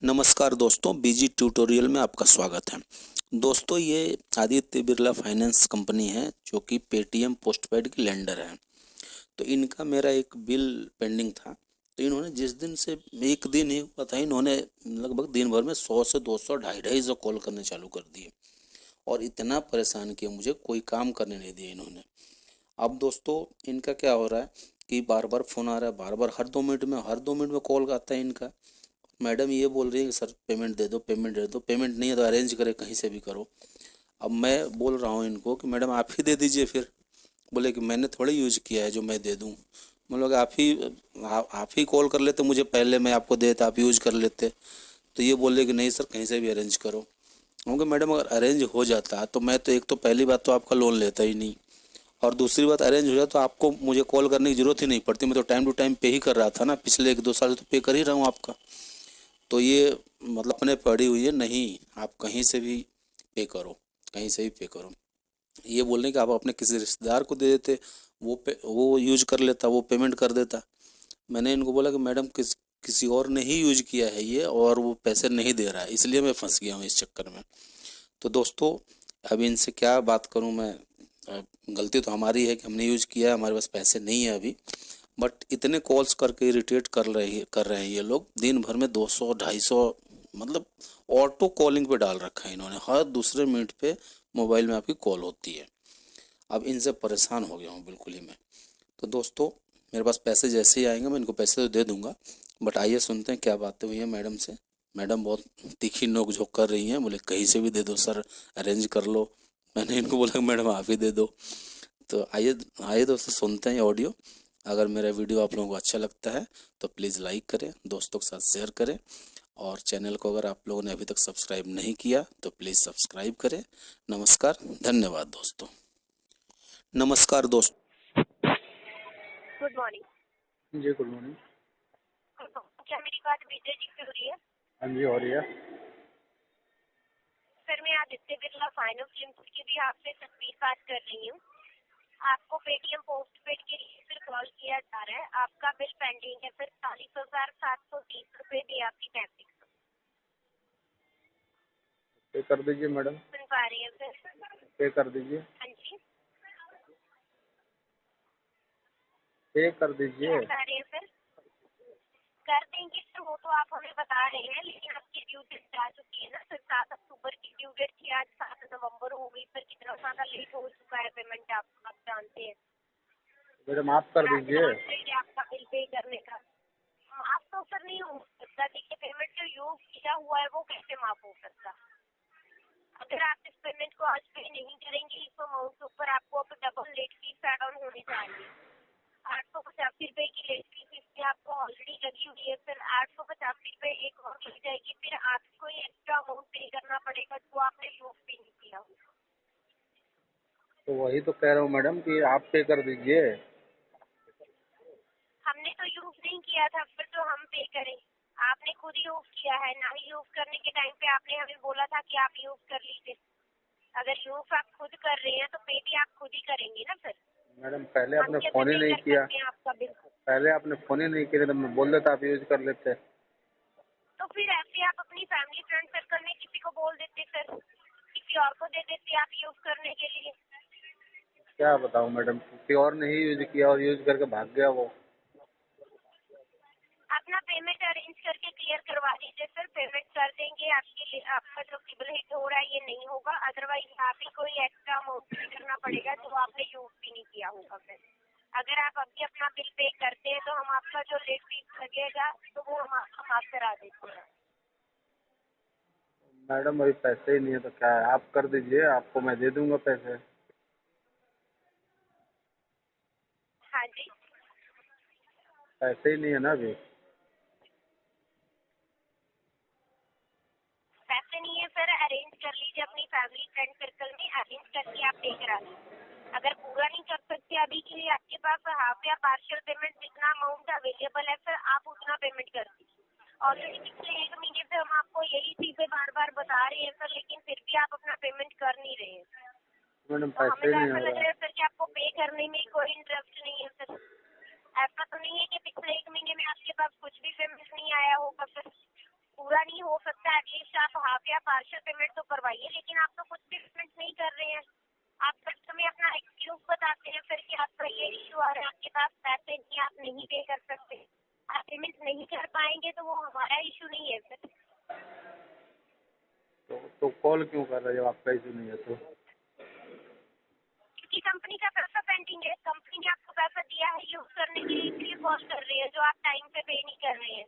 नमस्कार दोस्तों, बीजी ट्यूटोरियल में आपका स्वागत है। दोस्तों, ये आदित्य बिरला फाइनेंस कंपनी है जो कि पेटीएम पोस्टपेड की लेंडर है। तो इनका मेरा एक बिल पेंडिंग था। तो इन्होंने जिस दिन से एक दिन ही हुआ था, इन्होंने लगभग दिन भर में 100 से 200 250 कॉल करने चालू कर दिए और इतना परेशान किया मुझे, कोई काम करने नहीं दिया इन्होंने। अब दोस्तों, इनका क्या हो रहा है कि बार बार फ़ोन आ रहा है, बार बार हर 2 मिनट में कॉल आता है इनका। मैडम ये बोल रही है कि सर पेमेंट दे दो, पेमेंट दे दो, पेमेंट नहीं है तो अरेंज करे, कहीं से भी करो। अब मैं बोल रहा हूँ इनको कि मैडम आप ही दे दीजिए फिर। बोले कि मैंने थोड़ी यूज किया है जो मैं दे दूँ। मतलब आप ही कॉल कर लेते मुझे पहले, मैं आपको देता, आप यूज कर लेते। तो ये बोले कि नहीं सर, कहीं से भी अरेंज करो। क्योंकि मैडम अगर अरेंज हो जाता तो मैं तो, एक तो पहली बात तो आपका लोन लेता ही नहीं, और दूसरी बात अरेंज हो जाए तो आपको मुझे कॉल करने की जरूरत ही नहीं पड़ती। मैं तो टाइम टू टाइम पे ही कर रहा था ना, पिछले 1-2 साल से तो पे कर ही रहा हूँ आपका। तो ये मतलब अपने पड़ी हुई है, नहीं आप कहीं से भी पे करो, कहीं से भी पे करो। ये बोल रहे कि आप अपने किसी रिश्तेदार को दे देते, वो यूज कर लेता, वो पेमेंट कर देता। मैंने इनको बोला कि मैडम किसी और ने ही यूज किया है ये, और वो पैसे नहीं दे रहा है, इसलिए मैं फंस गया हूँ इस चक्कर में। तो दोस्तों, अब इनसे क्या बात करूँ मैं। गलती तो हमारी है कि हमने यूज किया है, हमारे पास पैसे नहीं है अभी। बट इतने कॉल्स करके इरिटेट कर रहे हैं ये लोग, दिन भर में 200-250, मतलब ऑटो कॉलिंग पे डाल रखा है इन्होंने, हर दूसरे मिनट पे मोबाइल में आपकी कॉल होती है। अब इनसे परेशान हो गया हूँ बिल्कुल ही मैं। तो दोस्तों, मेरे पास पैसे जैसे ही आएंगे मैं इनको पैसे तो दे दूंगा। बट आइए सुनते हैं क्या बातें हुई हैं मैडम से। मैडम बहुत तीखी नोक झोंक कर रही हैं, बोले कहीं से भी दे दो सर, अरेंज कर लो। मैंने इनको बोला कि मैडम आप ही दे दो। तो आइए आइए दोस्तों, सुनते हैं ये ऑडियो। अगर मेरा वीडियो आप लोगों को अच्छा लगता है तो प्लीज़ लाइक करें, दोस्तों के साथ शेयर करें, और चैनल को अगर आप लोगों ने अभी तक सब्सक्राइब नहीं किया तो प्लीज़ सब्सक्राइब करें। नमस्कार, धन्यवाद दोस्तों। नमस्कार दोस्तों। Good morning. जी, गुड मॉर्निंग। क्या मेरी बात विजय जी से हो रही है? हाँ जी, हो रही है। सर, मैं आदित्य बिरला फाइनेंस लिमिटेड की भी आपसे तस्वीर बात कर रही हूँ। आपको पेटीएम पोस्टपेड के लिए फिर कॉल किया जा रहा है। आपका बिल पेंडिंग है सर, 40,730 रुपए भी आपकी पेंडिंग। पे कर दीजिए मैडम, सुन पा रही है सर? पे कर दीजिए, हाँ जी, पे कर क्या दीजिए। कह रहे हैं सर? कर देंगे सर, वो तो आप हमें बता रहे हैं, लेकिन आपकी ड्यू डेट जा चुकी है ना सर। 7 अक्टूबर की ड्यू डेट थी, आज 7 नवम्बर हो गई सर। कितना ज्यादा लेट हो चुका है पेमेंट, आप जानते हैं। मैडम आप कर और आज दीजिए। लास्ट डेट है आपका बिल पे करने का। माफ तो सर नहीं हो सकता। देखिए, पेमेंट जो यूज किया हुआ है वो कैसे माफ हो सकता? अगर आप इस पेमेंट को आज पे नहीं करेंगे, इस अमाउंट के ऊपर आपको अब double late fees add on होनी चाहिए। 885 रुपए की लेट फीस इसमें आपको ऑलरेडी लगी हुई है सर। 885 रुपए एक और लग जाएगी, फिर आपको एक्स्ट्रा अमाउंट पे करना पड़ेगा जो आपने यूज भी नहीं किया। तो वही तो कह रहा हूँ मैडम कि आप पे कर दीजिए। हमने तो यूज नहीं किया था, फिर तो हम पे करें? आपने खुद यूज किया है ना। यूज करने के टाइम पे आपने हमें बोला था कि आप यूज कर लीजिए। अगर यूज आप खुद कर रहे हैं तो पे भी आप खुद ही करेंगे ना सर। मैडम पहले हम आपने कैसे फ़ोन ही पे नहीं कर किया, सकते हैं आपका बिल? पहले आपने फ़ोन ही नहीं किया तो मैं बोल देता, आप यूज कर लेते। तो फिर ऐसे आप अपनी फैमिली फ्रेंड सर्कल में किसी को बोल देते सर, किसी और को दे देते आप यूज करने के लिए। क्या बताऊँ मैडम, किसी और ने ही यूज किया और यूज करके भाग गया वो। अपना पेमेंट अरेंज करके क्लियर करवा दीजिए सर। पेमेंट कर देंगे, आपका जो सिबिल हिट हो रहा है ये नहीं होगा। अदरवाइज आप ही कोई एक्स्ट्रा अमाउंट पे करना पड़ेगा जो आपने यूज भी नहीं किया होगा सर। अगर आप अभी अपना बिल पे करते हैं तो हम आपका जो लेट फीस लगेगा तो वो हम आपका माफ करा देते हैं। मैडम अभी पैसे ही नहीं है तो क्या है, आप कर दीजिए, आपको मैं दे दूंगा पैसे। हाँ जी, पैसे ही नहीं है ना अभी। पैसे नहीं है सर, अरेंज कर लीजिए अपनी फैमिली फ्रेंड सर्कल में, अरेंज करके आप पे करा लीजिए। अगर पूरा नहीं कर सकते अभी के लिए, आपके पास हाफ या पार्शियल पेमेंट जितना अमाउंट अवेलेबल है सर, आप उतना पेमेंट कर दीजिए। ऑलरेडी पिछले 1 महीने से हम आपको यही चीजें बार बार बता रहे हैं सर, लेकिन फिर भी आप अपना पेमेंट कर नहीं रहे हैं। मैडम तो हमें पैसे ही तो नहीं ऐसा हो लग रहा। रहा है सर कि आपको पे करने में कोई इंटरेस्ट नहीं है सर। ऐसा तो नहीं है कि पिछले 1 महीने में आपके पास कुछ भी पेमेंट नहीं आया होगा सर? पूरा पूरा नहीं हो सकता, एटलीस्ट आप हाफ या पार्शियल पेमेंट तो करवाइए, लेकिन आप तो कुछ भी पेमेंट नहीं कर रहे हैं। आप बस हमें अपना एक्सक्यूज बताते हैं फिर कि आपका ये इशू आ रहा है, आपके पास पैसे नहीं, आप नहीं पे कर सकते, आप पेमेंट नहीं कर पाएंगे तो वो हमारा इशू नहीं है फिर। तो कॉल क्यों कर रहे हो जब आपका इशू नहीं है तो? क्योंकि कंपनी का पैसा पेंडिंग है, कंपनी ने आपको पैसा दिया है यूज करने के लिए, इसलिए कॉल कर रहे हैं जो आप टाइम पे नहीं कर रहे हैं।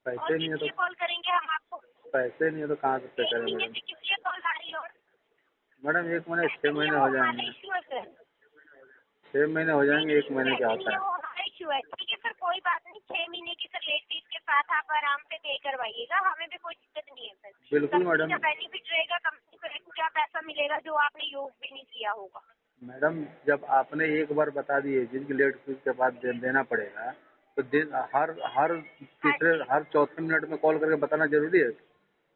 और पैसे नहीं है किस लिए तो कॉल करेंगे हम आपको? पैसे नहीं है तो कहाँ से पे 1 करें महीने मैडम? से किस लिए कॉल आ रही है? और मैडम 1 महीने 6 ऐसे नहीं है, महीने वो हो हमारा जाएंगे। इशू है सर। 6 महीने हो नहीं जाएंगे, 1 नहीं, महीने क्या ऐसे नहीं होता है, है? वो हमारा इशू है। ठीक है सर, कोई बात नहीं, 6 महीने की सर लेट फीस के साथ आप आराम से पे करवाइएगा, हमें भी कोई दिक्कत नहीं है सर। बिल्कुल कंपनी मैडम। का बेनिफिट रहेगा, कंपनी को एक्स्ट्रा पैसा मिलेगा जो आपने यूज भी नहीं किया होगा। मैडम जब आपने एक बार बता दिए जिनकी लेट फीस के बाद देना पड़ेगा, तो हर हाँ तीसरे जी, हर चौथे मिनट में कॉल करके बताना जरूरी है?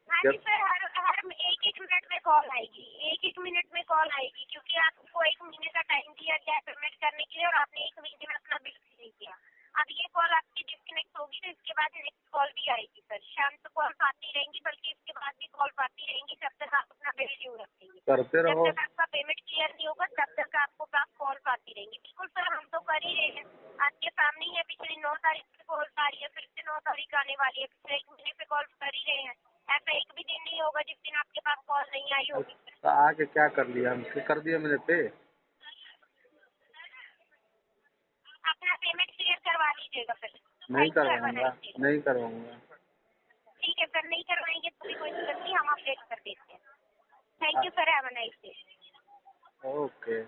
हाँ जी जब सर, हर हर 1-1 मिनट में कॉल आएगी, 1-1 मिनट में कॉल आएगी, क्योंकि आपको 1 महीने का टाइम दिया गया है पेमेंट करने के लिए और आपने 1 महीने में अपना बिल नहीं किया। अब ये कॉल आपकी डिस्कनेक्ट होगी तो इसके बाद नेक्स्ट कॉल भी आएगी सर, शाम तक कॉल आती रहेंगी, बल्कि इसके बाद भी कॉल आती रहेंगी जब तक आप अपना बिल ड्यू रखेंगे। करते जब रहो। तक आपका पेमेंट क्लियर नहीं होगा तब तक आपको कॉल आती रहेंगी। बिल्कुल सर, हम तो कर ही रहे हैं, आपके सामने ही है, पिछली 9 तारीख से कॉल आ रही है, फिर से 9 तारीख आने वाली है, पिछले 1 महीने से कॉल कर ही रहे हैं। ऐसा एक भी दिन नहीं होगा जिस दिन आपके पास कॉल नहीं आई होगी। तो आके क्या कर लिया? कर दिया मैंने पे। अपना पेमेंट क्लियर करवा लीजिएगा फिर। नहीं थैंक यू, हैव अ करवाऊंगा, नाइस डे। नहीं करवाऊंगा। ठीक है सर, नहीं करवाएंगे तो भी कोई दिक्कत नहीं, हम अपडेट कर देते हैं। Thank you sir, have a nice day. Okay.